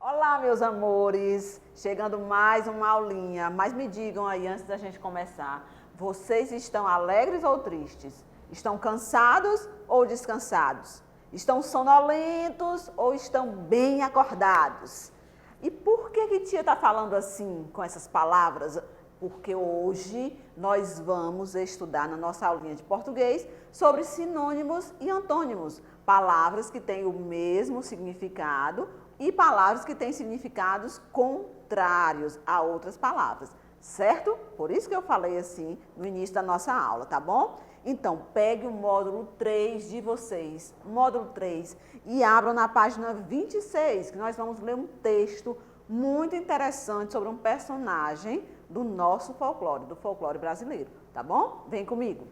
Olá, meus amores! Chegando mais uma aulinha, mas me digam aí antes da gente começar, vocês estão alegres ou tristes? Estão cansados ou descansados? Estão sonolentos ou estão bem acordados? E por que tia está falando assim, com essas palavras? Porque hoje nós vamos estudar na nossa aulinha de português sobre sinônimos e antônimos, palavras que têm o mesmo significado e palavras que têm significados contrários a outras palavras, certo? Por isso que eu falei assim no início da nossa aula, tá bom? Então, pegue o módulo 3 de vocês, módulo 3, e abram na página 26, que nós vamos ler um texto muito interessante sobre um personagem do nosso folclore, do folclore brasileiro, tá bom? Vem comigo.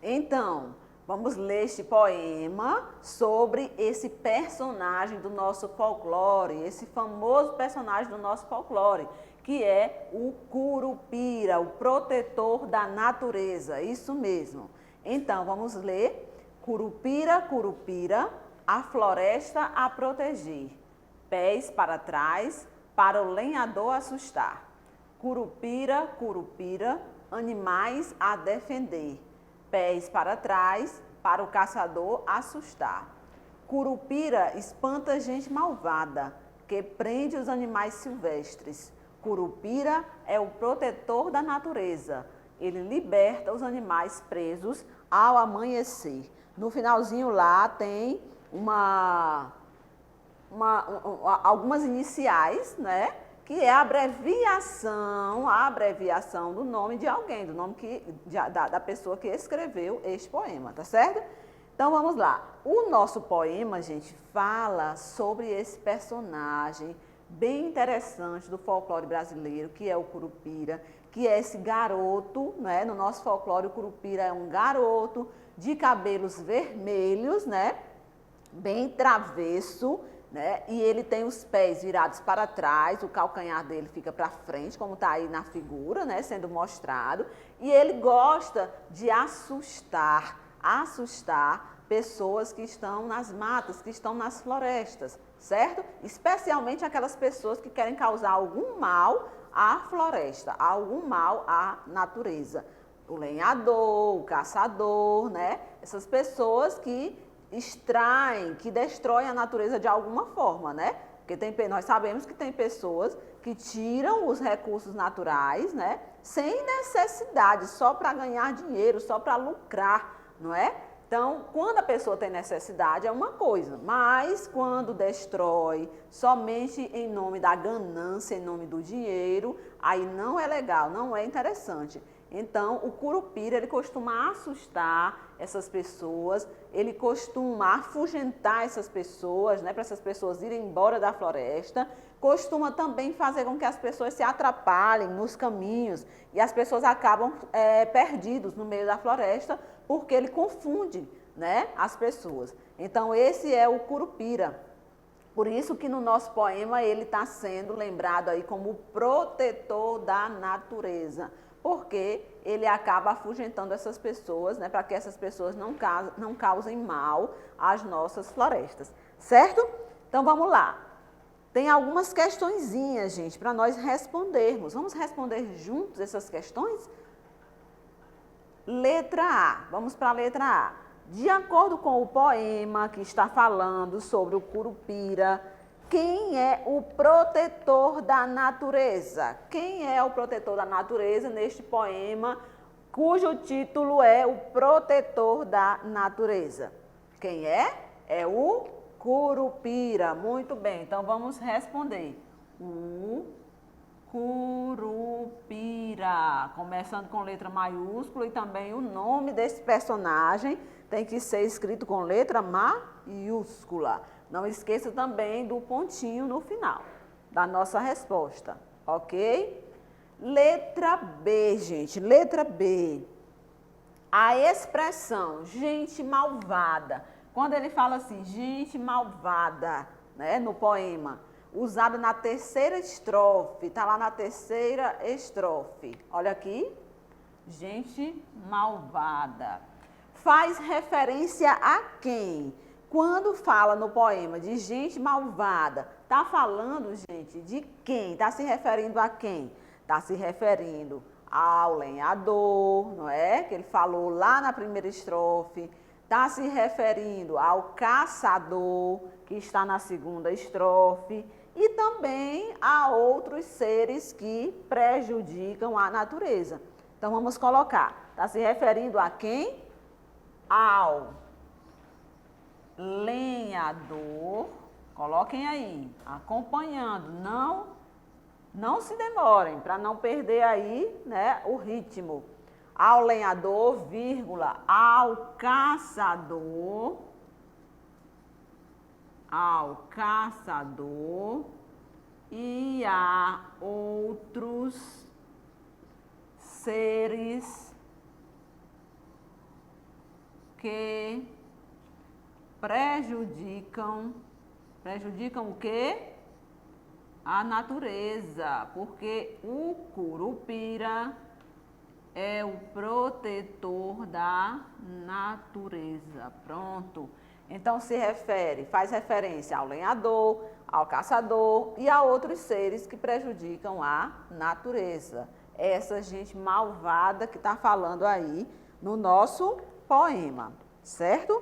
Então, vamos ler este poema sobre esse personagem do nosso folclore, esse famoso personagem do nosso folclore, que é o Curupira, o protetor da natureza, isso mesmo. Então, vamos ler. Curupira, Curupira, a floresta a proteger, pés para trás, para o lenhador assustar. Curupira, Curupira, animais a defender, pés para trás, para o caçador assustar. Curupira espanta gente malvada, que prende os animais silvestres. Curupira é o protetor da natureza. Ele liberta os animais presos ao amanhecer. No finalzinho lá tem algumas iniciais, né? Que é a abreviação do nome de alguém, do nome da pessoa que escreveu este poema, tá certo? Então vamos lá. O nosso poema, gente, fala sobre esse personagem bem interessante do folclore brasileiro, que é o Curupira, que é esse garoto, né? No nosso folclore, o Curupira é um garoto de cabelos vermelhos, né? Bem travesso, né? E ele tem os pés virados para trás, o calcanhar dele fica para frente, como está aí na figura, né? Sendo mostrado. E ele gosta de assustar pessoas que estão nas matas, que estão nas florestas, certo? Especialmente aquelas pessoas que querem causar algum mal à floresta, algum mal à natureza. O lenhador, o caçador, né? Essas pessoas que extraem, que destroem a natureza de alguma forma, né? Porque nós sabemos que tem pessoas que tiram os recursos naturais, né? Sem necessidade, só para ganhar dinheiro, só para lucrar, não é? Então, quando a pessoa tem necessidade é uma coisa, mas quando destrói somente em nome da ganância, em nome do dinheiro, aí não é legal, não é interessante. Então, o Curupira, ele costuma assustar essas pessoas, ele costuma afugentar essas pessoas, né, para essas pessoas irem embora da floresta, costuma também fazer com que as pessoas se atrapalhem nos caminhos e as pessoas acabam perdidos no meio da floresta, porque ele confunde, né, as pessoas. Então, esse é o Curupira. Por isso que no nosso poema ele está sendo lembrado aí como o protetor da natureza, porque ele acaba afugentando essas pessoas, né, para que essas pessoas não causem mal às nossas florestas, certo? Então vamos lá. Tem algumas questõezinhas, gente, para nós respondermos. Vamos responder juntos essas questões? Letra A. Vamos para a letra A. De acordo com o poema que está falando sobre o Curupira, quem é o protetor da natureza? Quem é o protetor da natureza neste poema, cujo título é O Protetor da Natureza? Quem é? É o Curupira. Muito bem, então vamos responder. O Curupira. Começando com letra maiúscula e também o nome desse personagem tem que ser escrito com letra maiúscula. Não esqueça também do pontinho no final da nossa resposta, ok? Letra B, gente, letra B. A expressão gente malvada Quando ele fala assim, gente malvada, né, no poema, usado na terceira estrofe, está lá na terceira estrofe. Olha aqui, gente malvada. Faz referência a quem? Quando fala no poema de gente malvada, está falando, gente, de quem? Está se referindo a quem? Está se referindo ao lenhador, não é? Que ele falou lá na primeira estrofe. Está se referindo ao caçador, que está na segunda estrofe. E também a outros seres que prejudicam a natureza. Então, vamos colocar. Está se referindo a quem? Ao lenhador, coloquem aí, acompanhando, não se demorem, para não perder aí, né, o ritmo. Ao lenhador, vírgula, ao caçador e a outros seres que prejudicam o quê? A natureza, porque o curupira é o protetor da natureza. Pronto. Então faz referência ao lenhador, ao caçador e a outros seres que prejudicam a natureza. Essa gente malvada que está falando aí no nosso poema, certo?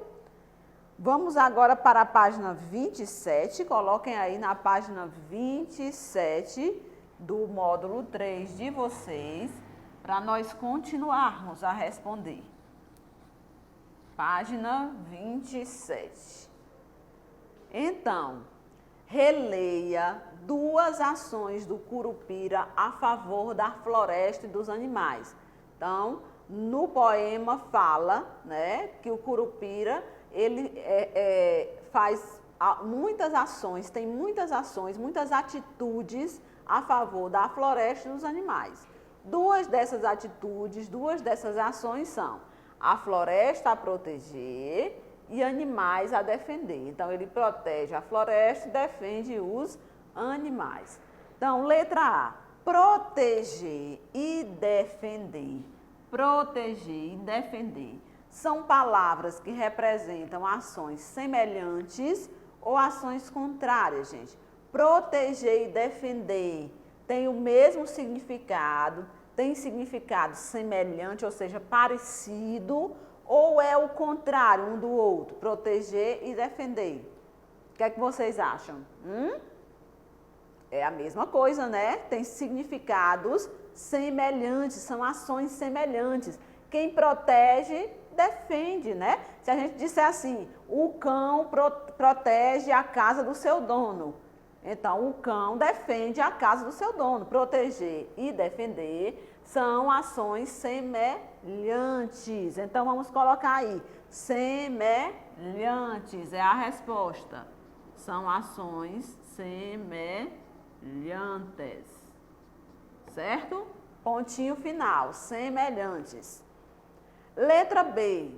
Vamos agora para a página 27, coloquem aí na página 27 do módulo 3 de vocês, para nós continuarmos a responder. Página 27. Então, releia duas ações do curupira a favor da floresta e dos animais. Então, no poema fala, né, que o curupira ele faz muitas ações, tem muitas ações, muitas atitudes a favor da floresta e dos animais. Duas dessas atitudes, duas dessas ações são a floresta a proteger e animais a defender. Então, ele protege a floresta e defende os animais. Então, letra A, proteger e defender. Proteger e defender. São palavras que representam ações semelhantes ou ações contrárias, gente. Proteger e defender tem o mesmo significado, tem significado semelhante, ou seja, parecido, ou é o contrário um do outro, proteger e defender. O que é que vocês acham? É a mesma coisa, né? Tem significados semelhantes, são ações semelhantes. Quem protege, defende, né? Se a gente disser assim, o cão protege a casa do seu dono. Então, o cão defende a casa do seu dono. Proteger e defender são ações semelhantes. Então, vamos colocar aí, semelhantes é a resposta. São ações semelhantes. Certo? Pontinho final, semelhantes. Letra B.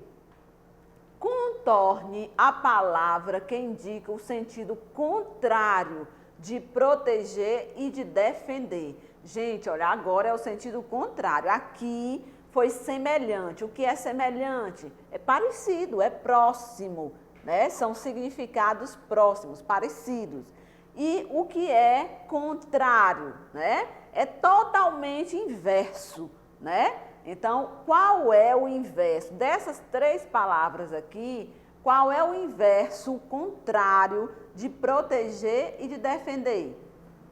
Contorne a palavra que indica o sentido contrário de proteger e de defender. Gente, olha, agora é o sentido contrário. Aqui foi semelhante. O que é semelhante? É parecido, é próximo, né? São significados próximos, parecidos. E o que é contrário, né? É totalmente inverso, né? Então, qual é o inverso? Dessas três palavras aqui, qual é o inverso, o contrário de proteger e de defender?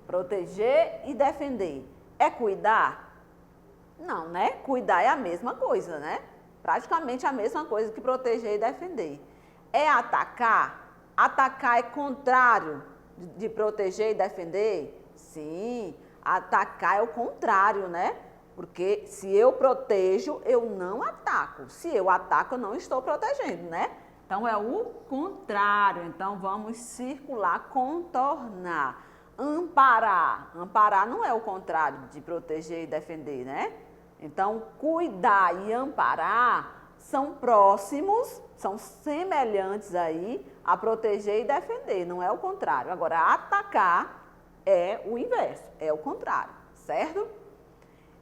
Proteger e defender. É cuidar? Não, né? Cuidar é a mesma coisa, né? Praticamente a mesma coisa que proteger e defender. É atacar? Atacar é contrário de proteger e defender? Sim, atacar é o contrário, né? Porque se eu protejo, eu não ataco. Se eu ataco, eu não estou protegendo, né? Então, é o contrário. Então, vamos circular, contornar. Amparar. Amparar não é o contrário de proteger e defender, né? Então, cuidar e amparar são próximos, são semelhantes aí a proteger e defender, não é o contrário. Agora, atacar é o inverso, é o contrário, certo?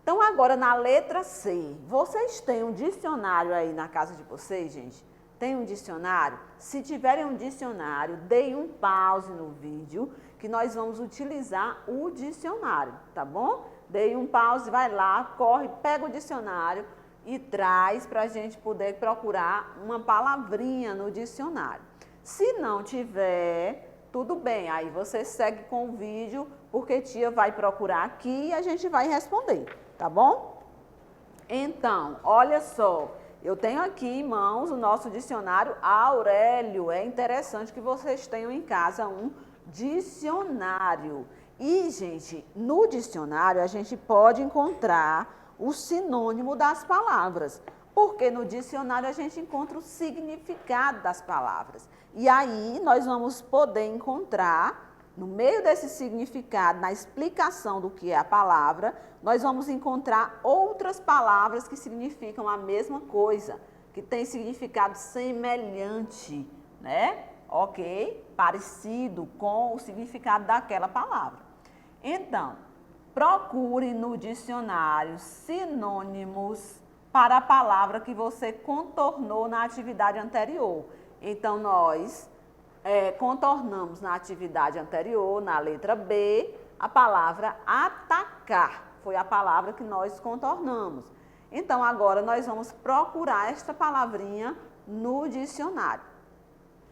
Então, agora na letra C, vocês têm um dicionário aí na casa de vocês, gente? Tem um dicionário? Se tiverem um dicionário, deem um pause no vídeo, que nós vamos utilizar o dicionário, tá bom? Deem um pause, vai lá, corre, pega o dicionário e traz para a gente poder procurar uma palavrinha no dicionário. Se não tiver, tudo bem, aí você segue com o vídeo, porque tia vai procurar aqui e a gente vai responder, tá bom? Então, olha só, eu tenho aqui em mãos o nosso dicionário Aurélio. É interessante que vocês tenham em casa um dicionário. E, gente, no dicionário a gente pode encontrar o sinônimo das palavras, porque no dicionário a gente encontra o significado das palavras. E aí nós vamos poder encontrar, no meio desse significado, na explicação do que é a palavra, nós vamos encontrar outras palavras que significam a mesma coisa, que tem significado semelhante, né? Ok? Parecido com o significado daquela palavra. Então, procure no dicionário sinônimos para a palavra que você contornou na atividade anterior. Então, nós contornamos na atividade anterior, na letra B, a palavra atacar. Foi a palavra que nós contornamos. Então, agora nós vamos procurar esta palavrinha no dicionário.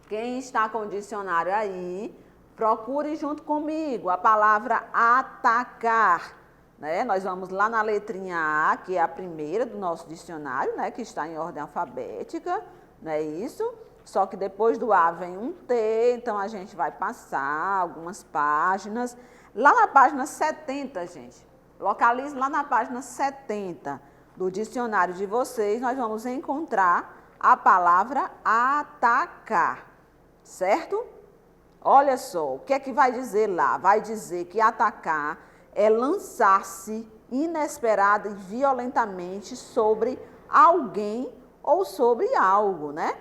Quem está com o dicionário aí, procure junto comigo a palavra atacar. Né? Nós vamos lá na letrinha A, que é a primeira do nosso dicionário, né? Que está em ordem alfabética, não é isso? Só que depois do A vem um T, então a gente vai passar algumas páginas. Lá na página 70, gente, localize lá na página 70 do dicionário de vocês, nós vamos encontrar a palavra atacar, certo? Olha só, o que é que vai dizer lá? Vai dizer que atacar é lançar-se inesperada e violentamente sobre alguém ou sobre algo, né?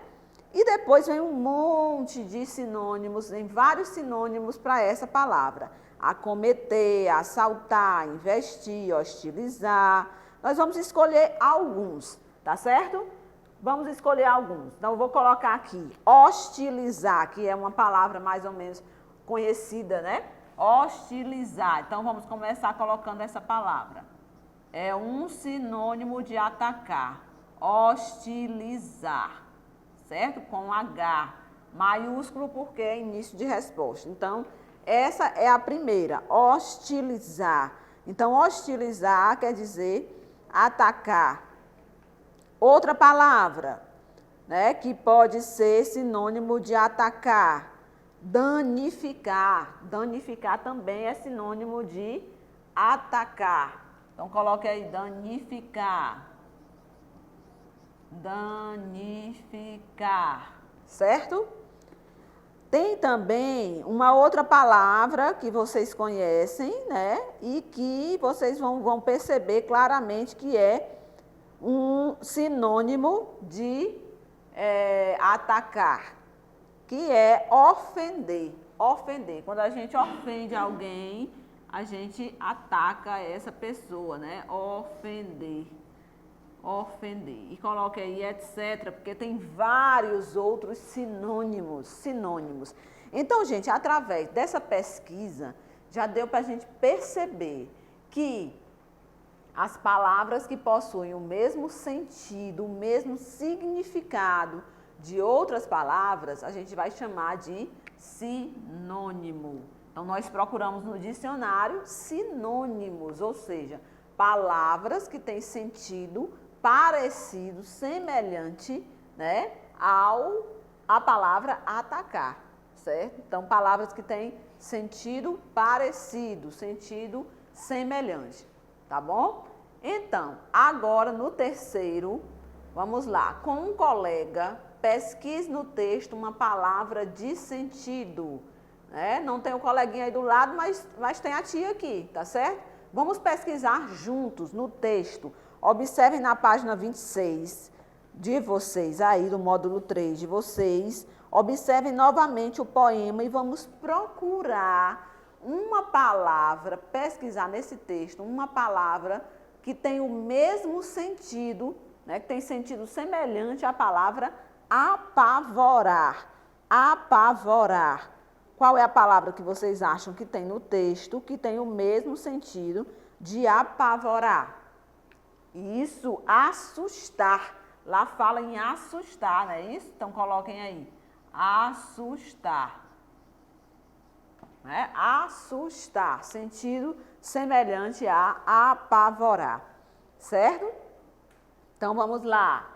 E depois vem um monte de sinônimos, vem vários sinônimos para essa palavra. Acometer, assaltar, investir, hostilizar. Nós vamos escolher alguns, tá certo? Vamos escolher alguns. Então, eu vou colocar aqui hostilizar, que é uma palavra mais ou menos conhecida, né? Hostilizar. Então, vamos começar colocando essa palavra. É um sinônimo de atacar. Hostilizar. Certo? Com H maiúsculo, porque é início de resposta. Então, essa é a primeira, hostilizar. Então, hostilizar quer dizer atacar. Outra palavra, né, que pode ser sinônimo de atacar, danificar. Danificar também é sinônimo de atacar. Então, coloque aí, danificar. Danificar, certo? Tem também uma outra palavra que vocês conhecem, né? E que vocês vão perceber claramente que é um sinônimo de atacar, que é ofender. Ofender. Quando a gente ofende alguém, a gente ataca essa pessoa, né? Ofender. Ofender. E coloque aí, etc., porque tem vários outros sinônimos. Então, gente, através dessa pesquisa, já deu para a gente perceber que as palavras que possuem o mesmo sentido, o mesmo significado de outras palavras, a gente vai chamar de sinônimo. Então, nós procuramos no dicionário sinônimos, ou seja, palavras que têm sentido parecido, semelhante, né, à palavra atacar, certo? Então, palavras que têm sentido parecido, sentido semelhante, tá bom? Então, agora no terceiro, vamos lá, com um colega, pesquise no texto uma palavra de sentido, né? Não tem o coleguinha aí do lado, mas tem a tia aqui, tá certo? Vamos pesquisar juntos no texto. Observem na página 26, de vocês aí, do módulo 3 de vocês, observem novamente o poema e vamos procurar uma palavra, pesquisar nesse texto, uma palavra que tem o mesmo sentido, né, que tem sentido semelhante à palavra apavorar. Apavorar. Qual é a palavra que vocês acham que tem no texto que tem o mesmo sentido de apavorar? Isso, assustar. Lá fala em assustar, não é isso? Então coloquem aí. Assustar. Né? Assustar, sentido semelhante a apavorar. Certo? Então vamos lá.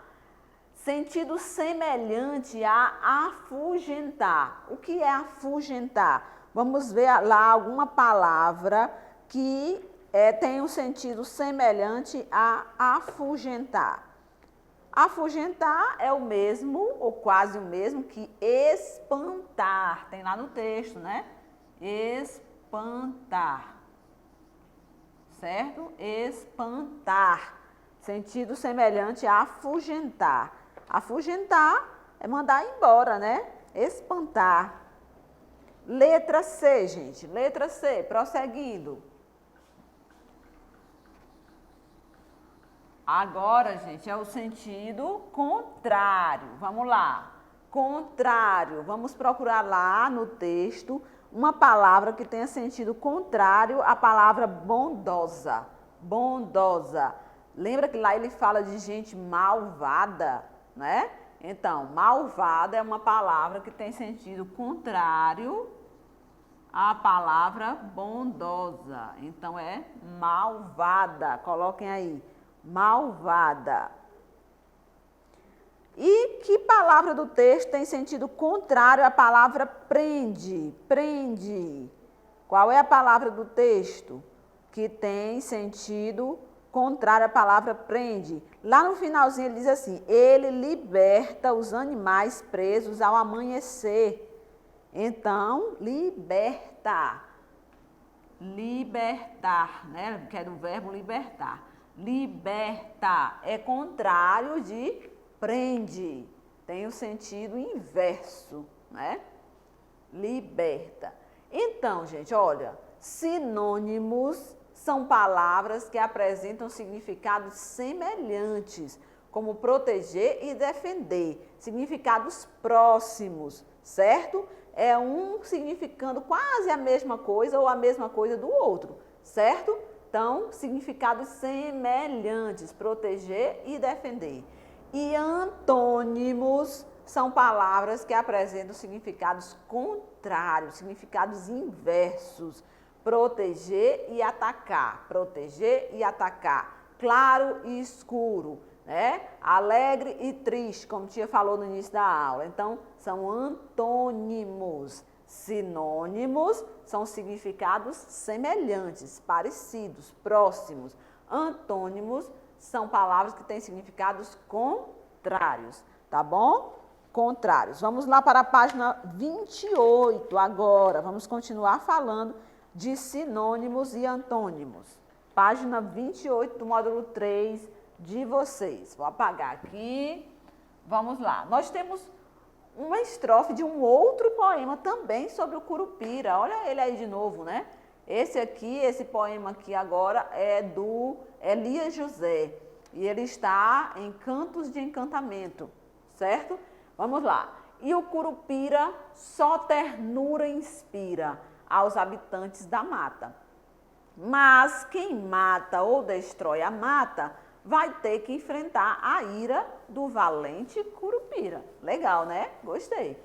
Sentido semelhante a afugentar. O que é afugentar? Vamos ver lá alguma palavra que tem um sentido semelhante a afugentar. Afugentar é o mesmo, ou quase o mesmo, que espantar. Tem lá no texto, né? Espantar. Certo? Espantar. Sentido semelhante a afugentar. Afugentar é mandar embora, né? Espantar. Letra C, gente. Letra C, prosseguindo. Agora, gente, é o sentido contrário. Vamos lá. Contrário. Vamos procurar lá no texto uma palavra que tenha sentido contrário à palavra bondosa. Bondosa. Lembra que lá ele fala de gente malvada, né? Então, malvada é uma palavra que tem sentido contrário à palavra bondosa. Então, é malvada. Coloquem aí. Malvada. E que palavra do texto tem sentido contrário à palavra prende? Prende. Qual é a palavra do texto que tem sentido contrário à palavra prende? Lá no finalzinho ele diz assim: ele liberta os animais presos ao amanhecer. Então, liberta. Libertar, né? Que é do verbo libertar. Liberta é contrário de prende. Tem o sentido inverso, né? Liberta. Então, gente, olha, sinônimos são palavras que apresentam significados semelhantes, como proteger e defender, significados próximos, certo? É um significando quase a mesma coisa ou a mesma coisa do outro, certo? Então, significados semelhantes, proteger e defender. E antônimos são palavras que apresentam significados contrários, significados inversos. Proteger e atacar, proteger e atacar. Claro e escuro, né? Alegre e triste, como tia falou no início da aula. Então, são antônimos. Sinônimos são significados semelhantes, parecidos, próximos. Antônimos são palavras que têm significados contrários, tá bom? Contrários. Vamos lá para a página 28 agora. Vamos continuar falando de sinônimos e antônimos. Página 28 do módulo 3 de vocês. Vou apagar aqui. Vamos lá. Nós temos uma estrofe de um outro poema também sobre o Curupira. Olha ele aí de novo, né? Esse poema aqui agora é do Elias José. E ele está em Cantos de Encantamento, certo? Vamos lá. E o Curupira só ternura inspira aos habitantes da mata. Mas quem mata ou destrói a mata vai ter que enfrentar a ira do valente Curupira. Legal, né? Gostei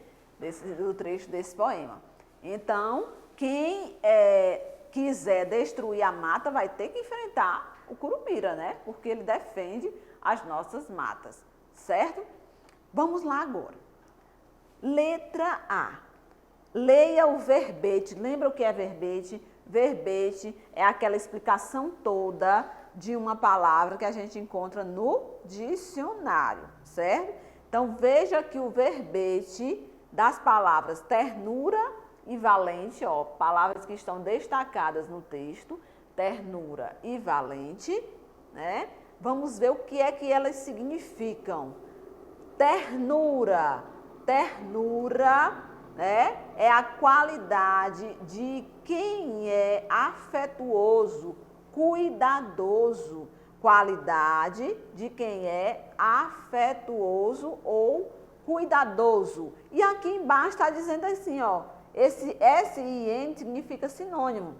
do trecho desse poema. Então, quem quiser destruir a mata vai ter que enfrentar o Curupira, né? Porque ele defende as nossas matas, certo? Vamos lá agora. Letra A. Leia o verbete. Lembra o que é verbete? Verbete é aquela explicação toda de uma palavra que a gente encontra no dicionário, certo? Então, veja que o verbete das palavras ternura e valente, ó, palavras que estão destacadas no texto, ternura e valente, né? Vamos ver o que é que elas significam. Ternura. Ternura, né, é a qualidade de quem é afetuoso, cuidadoso. Qualidade de quem é afetuoso ou cuidadoso. E aqui embaixo está dizendo assim, ó, esse S-I-N significa sinônimo.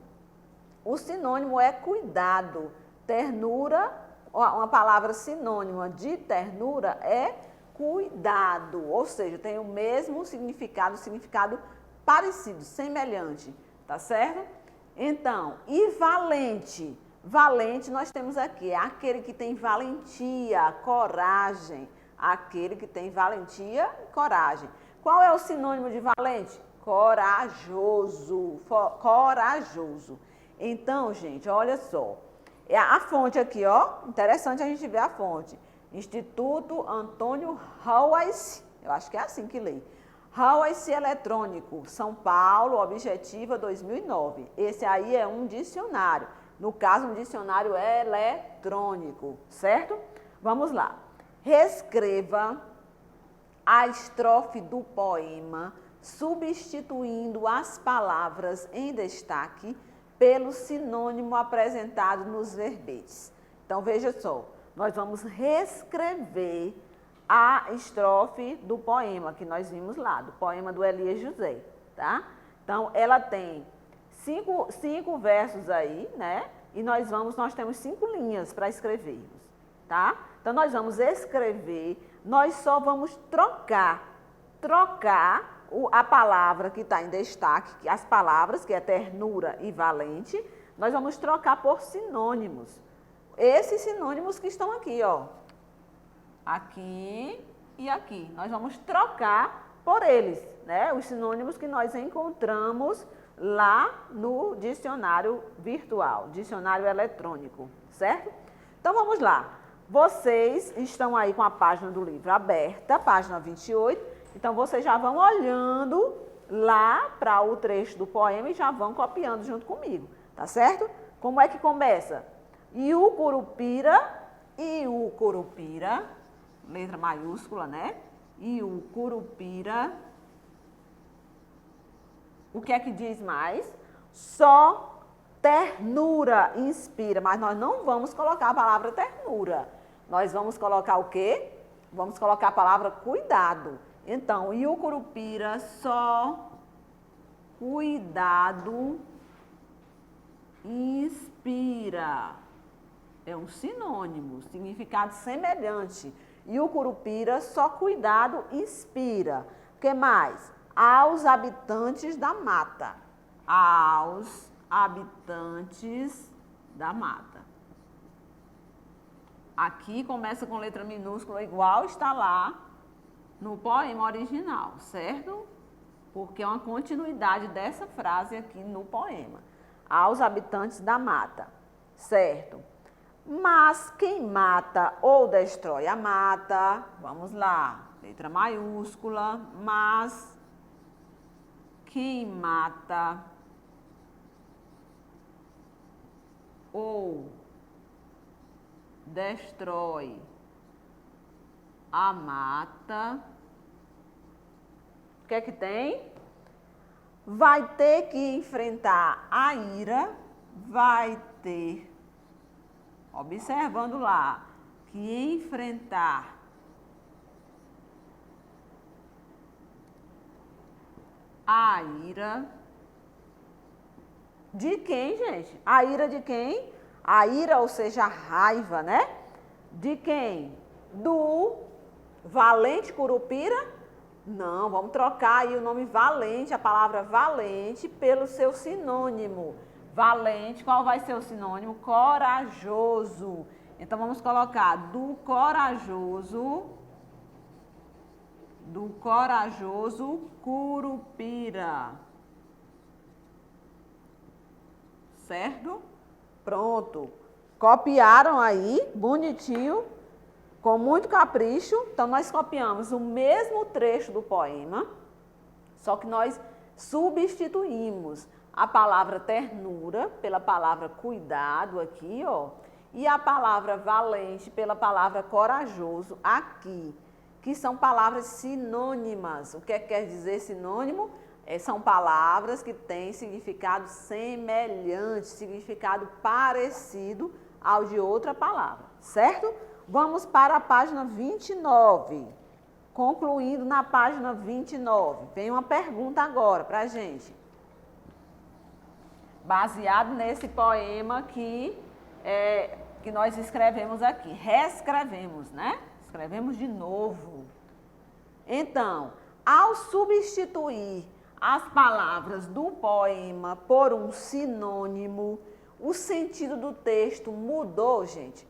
O sinônimo é cuidado. Ternura, uma palavra sinônima de ternura é cuidado, ou seja, tem o mesmo significado parecido, semelhante, tá certo? Então, e valente? Valente nós temos aqui, é aquele que tem valentia, coragem, aquele que tem valentia e coragem. Qual é o sinônimo de valente? Corajoso, corajoso. Então, gente, olha só, a fonte aqui, ó, interessante a gente ver a fonte. Instituto Antônio Hauais, eu acho que é assim que lê. Hauais Eletrônico, São Paulo, Objetiva 2009. Esse aí é um dicionário, no caso um dicionário eletrônico, certo? Vamos lá. Reescreva a estrofe do poema, substituindo as palavras em destaque pelo sinônimo apresentado nos verbetes. Então, veja só, nós vamos reescrever a estrofe do poema que nós vimos lá, do poema do Elias José, tá? Então, ela tem cinco versos aí, né? E nós temos 5 linhas para escrevermos, tá? Então, nós vamos escrever, nós só vamos trocar a palavra que está em destaque, as palavras, que é ternura e valente, nós vamos trocar por sinônimos. Esses sinônimos que estão aqui, ó. Aqui e aqui. Nós vamos trocar por eles, né? Os sinônimos que nós encontramos lá no dicionário virtual, dicionário eletrônico, certo? Então, vamos lá. Vocês estão aí com a página do livro aberta, página 28. Então, vocês já vão olhando lá para o trecho do poema e já vão copiando junto comigo, tá certo? Como é que começa? Curupira, letra maiúscula, né? Curupira. O que é que diz mais? Só ternura inspira, mas nós não vamos colocar a palavra ternura. Nós vamos colocar o quê? Vamos colocar a palavra cuidado. Então, Curupira, só cuidado inspira. É um sinônimo, significado semelhante. Curupira, só cuidado inspira. O que mais? Aos habitantes da mata. Aos habitantes da mata. Aqui começa com letra minúscula, igual está lá no poema original, certo? Porque é uma continuidade dessa frase aqui no poema. Aos habitantes da mata, certo? Mas quem mata ou destrói a mata, vamos lá, letra maiúscula, mas quem mata ou destrói a mata, o que é que tem? Vai ter que enfrentar a ira, vai ter, observando lá, que enfrentar a ira de quem, gente? A ira de quem? A ira, ou seja, a raiva, né? De quem? Do valente Curupira? Não, vamos trocar aí o nome valente, a palavra valente, pelo seu sinônimo. Valente, qual vai ser o sinônimo? Corajoso. Então, vamos colocar do corajoso Curupira. Certo? Pronto. Copiaram aí, bonitinho, com muito capricho. Então, nós copiamos o mesmo trecho do poema, só que nós substituímos a palavra ternura pela palavra cuidado aqui, ó, e a palavra valente pela palavra corajoso aqui. que são palavras sinônimas. O que quer dizer sinônimo? São palavras que têm significado semelhante, significado parecido ao de outra palavra, certo? Vamos para a página 29. Concluindo na página 29, vem uma pergunta agora para a gente. Baseado nesse poema que nós escrevemos aqui, reescrevemos, né? Escrevemos de novo. Então, ao substituir as palavras do poema por um sinônimo, o sentido do texto mudou, gente.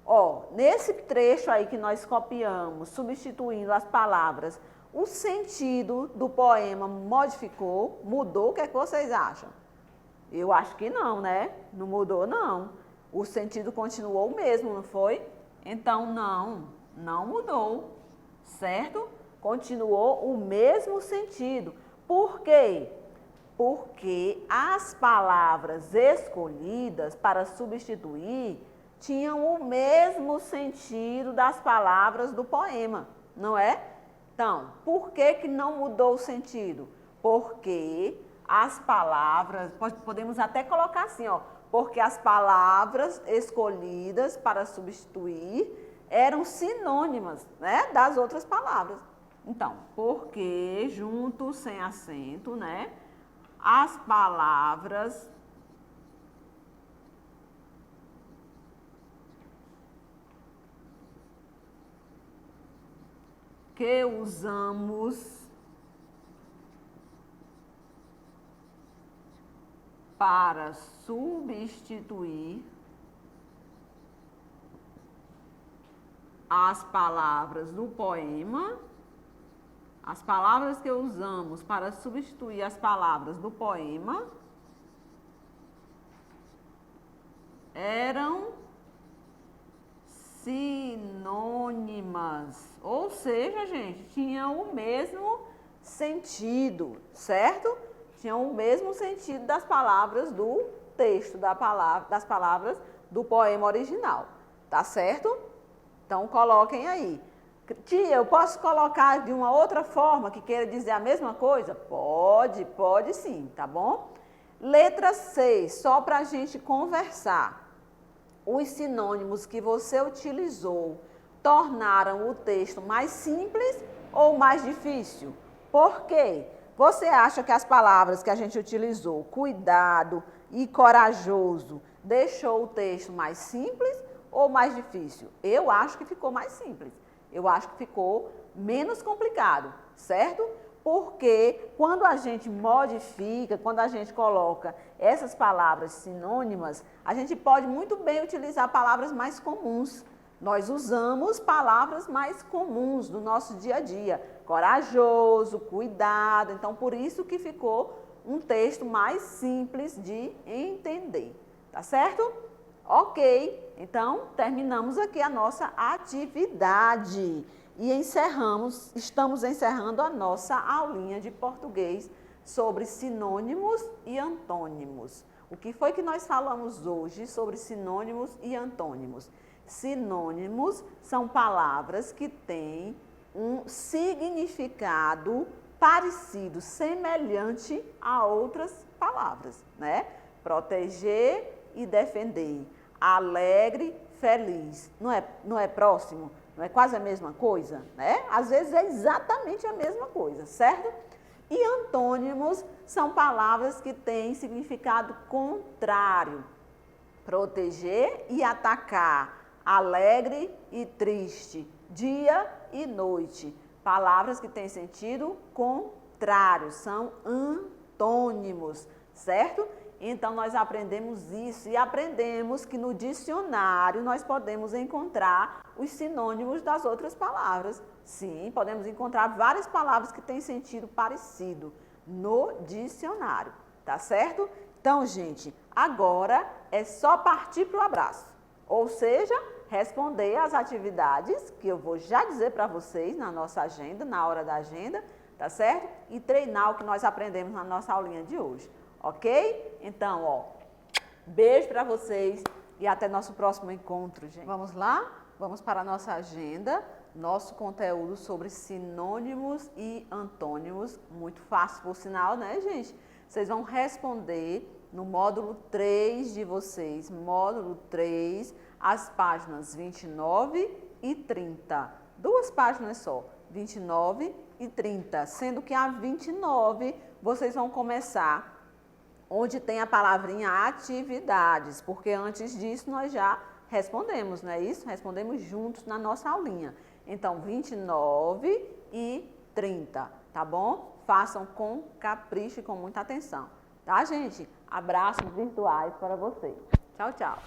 Ó, nesse trecho aí que nós copiamos, substituindo as palavras, o sentido do poema modificou, mudou, o que é que vocês acham? Eu acho que não, né? Não mudou, não. O sentido continuou o mesmo, não foi? Então, não mudou, certo? Continuou o mesmo sentido. Por quê? Porque as palavras escolhidas para substituir tinham o mesmo sentido das palavras do poema, não é? Então, por que não mudou o sentido? Porque as palavras, podemos até colocar assim, ó, porque as palavras escolhidas para substituir eram sinônimas, né, das outras palavras. Então, porque, junto, sem acento, né, as palavras que usamos para substituir as palavras do poema, as palavras que usamos para substituir as palavras do poema eram sinônimas, ou seja, gente, tinham o mesmo sentido, certo? Tinham o mesmo sentido das palavras do texto, das palavras do poema original, tá certo? Então, coloquem aí. Tia, eu posso colocar de uma outra forma que queira dizer a mesma coisa? Pode sim, tá bom? Letra 6, só para a gente conversar. Os sinônimos que você utilizou tornaram o texto mais simples ou mais difícil? Por quê? Você acha que as palavras que a gente utilizou, cuidado e corajoso, deixou o texto mais simples ou mais difícil? Eu acho que ficou mais simples. Eu acho que ficou menos complicado, certo? Porque quando a gente modifica, quando a gente coloca essas palavras sinônimas, a gente pode muito bem utilizar palavras mais comuns. Nós usamos palavras mais comuns do nosso dia a dia. Corajoso, cuidado. Então, por isso que ficou um texto mais simples de entender. Tá certo? Ok. Então, terminamos aqui a nossa atividade. E estamos encerrando a nossa aulinha de português sobre sinônimos e antônimos. O que foi que nós falamos hoje sobre sinônimos e antônimos? Sinônimos são palavras que têm um significado parecido, semelhante a outras palavras, né? Proteger e defender, alegre, feliz. Não é próximo? Não é quase a mesma coisa, né? Às vezes é exatamente a mesma coisa, certo? E antônimos são palavras que têm significado contrário. Proteger e atacar, alegre e triste, dia e noite. Palavras que têm sentido contrário, são antônimos, certo? Então, nós aprendemos isso e aprendemos que no dicionário nós podemos encontrar os sinônimos das outras palavras. Sim, podemos encontrar várias palavras que têm sentido parecido no dicionário, tá certo? Então, gente, agora é só partir para o abraço. Ou seja, responder às atividades que eu vou já dizer para vocês na nossa agenda, na hora da agenda, tá certo? E treinar o que nós aprendemos na nossa aulinha de hoje. Ok? Então, ó, beijo para vocês e até nosso próximo encontro, gente. Vamos lá? Vamos para a nossa agenda. nosso conteúdo sobre sinônimos e antônimos, muito fácil por sinal, né, gente? Vocês vão responder no módulo 3 de vocês, módulo 3, as páginas 29 e 30. 2 páginas só, 29 e 30, sendo que a 29 vocês vão começar onde tem a palavrinha atividades, porque antes disso nós já respondemos, não é isso? Respondemos juntos na nossa aulinha. Então, 29 e 30, tá bom? Façam com capricho e com muita atenção, tá, gente? Abraços virtuais para vocês. Tchau, tchau.